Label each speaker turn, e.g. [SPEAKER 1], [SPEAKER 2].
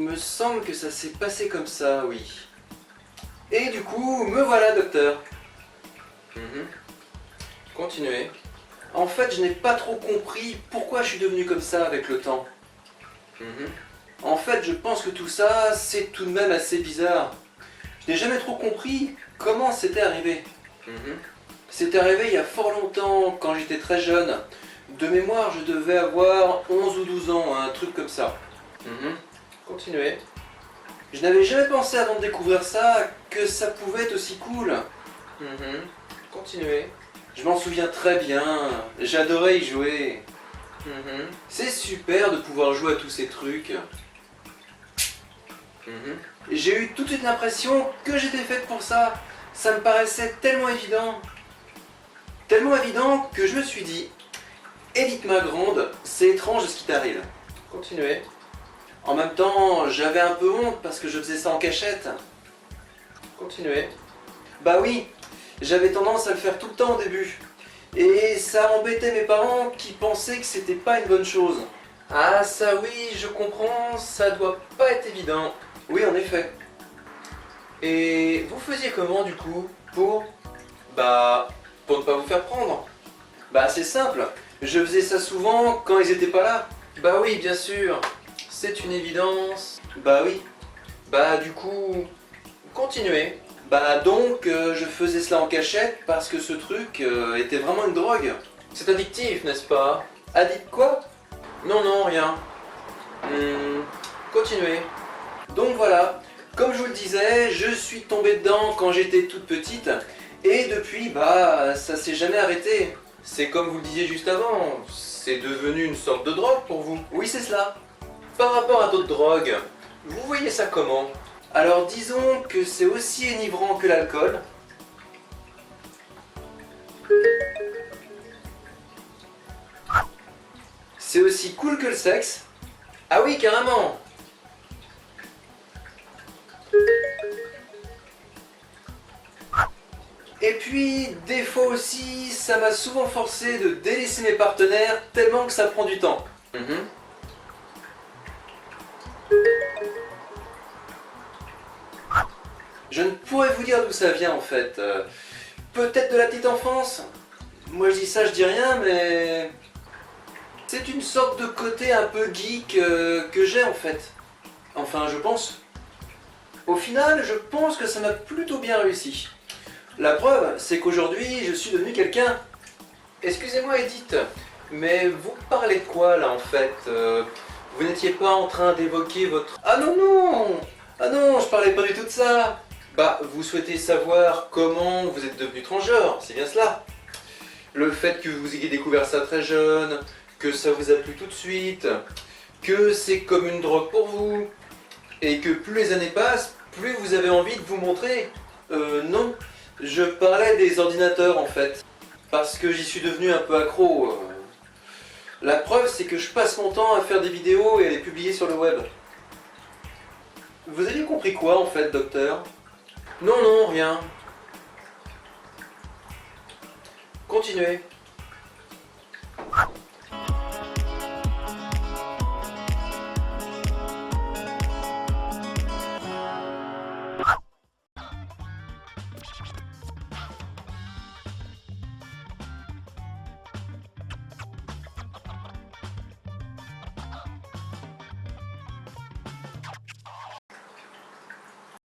[SPEAKER 1] me semble que ça s'est passé comme ça, oui. Et du coup, me voilà, docteur. Continuez. En fait, je n'ai pas trop compris pourquoi je suis devenu comme ça avec le temps. En fait, je pense que tout ça, c'est tout de même assez bizarre. Je n'ai jamais trop compris comment c'était arrivé. C'était arrivé il y a fort longtemps, quand j'étais très jeune. De mémoire, je devais avoir 11 ou 12 ans, un truc comme ça. Continuez. Je n'avais jamais pensé avant de découvrir ça que ça pouvait être aussi cool. Continuez. Je m'en souviens très bien, j'adorais y jouer. C'est super de pouvoir jouer à tous ces trucs. J'ai eu tout de suite l'impression que j'étais faite pour ça. Ça me paraissait tellement évident. Tellement évident que je me suis dit, Edith ma grande, c'est étrange ce qui t'arrive. Continuez. En même temps, j'avais un peu honte parce que je faisais ça en cachette. Continuez. Bah oui, j'avais tendance à le faire tout le temps au début. Et ça embêtait mes parents qui pensaient que c'était pas une bonne chose. Ah ça oui, je comprends, ça doit pas être évident. Oui, en effet. Et vous faisiez comment du coup pour ne pas vous faire prendre. Bah c'est simple, je faisais ça souvent quand ils étaient pas là. Bah oui, bien sûr, c'est une évidence. Bah oui. Bah du coup, continuez. Bah donc, je faisais cela en cachette parce que ce truc était vraiment une drogue. C'est addictif, n'est-ce pas? Addict quoi? Non, non, rien. Continuez. Donc voilà, comme je vous le disais, je suis tombé dedans quand j'étais toute petite. Et depuis, bah, ça s'est jamais arrêté. C'est comme vous le disiez juste avant, c'est devenu une sorte de drogue pour vous. Oui, c'est cela. Par rapport à d'autres drogues, vous voyez ça comment? Alors disons que c'est aussi enivrant que l'alcool. C'est aussi cool que le sexe. Ah oui, carrément. Et puis, des fois aussi, ça m'a souvent forcé de délaisser mes partenaires tellement que ça prend du temps. Je ne pourrais vous dire d'où ça vient en fait. Peut-être de la petite enfance. Moi je dis ça, je dis rien, mais... c'est une sorte de côté un peu geek que j'ai en fait. Enfin, je pense. Au final, je pense que ça m'a plutôt bien réussi. La preuve, c'est qu'aujourd'hui, je suis devenu quelqu'un. Excusez-moi Edith, mais vous parlez de quoi là en fait? Vous n'étiez pas en train d'évoquer votre... Ah non, non! Ah non, je parlais pas du tout de ça! Bah, vous souhaitez savoir comment vous êtes devenu transgenre, c'est bien cela. Le fait que vous ayez découvert ça très jeune, que ça vous a plu tout de suite, que c'est comme une drogue pour vous, et que plus les années passent, plus vous avez envie de vous montrer. Non, je parlais des ordinateurs en fait, parce que j'y suis devenu un peu accro. La preuve, c'est que je passe mon temps à faire des vidéos et à les publier sur le web. Vous avez compris quoi en fait, docteur? Non, non, rien. Continuez.